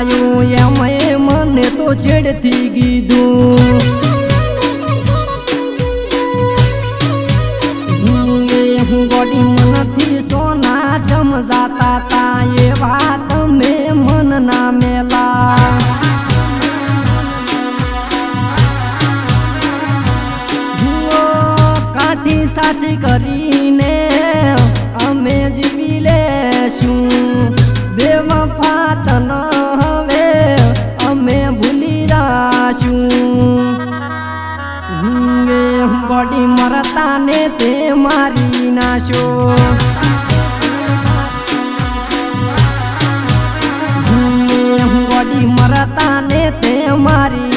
લાયું MA મને તો છેડથી કીધું હું ગોડી મનથી સોના જમજાતા તા એ વાત મેં મન ના મેલા કાઠી સાચી કરીને અમે જીવી લેશું બેવફા તન હવે અમે ભૂલી રાશું ગોડી મરતા ને તે મારી નાશો ગોડી મરતા ને તે મારી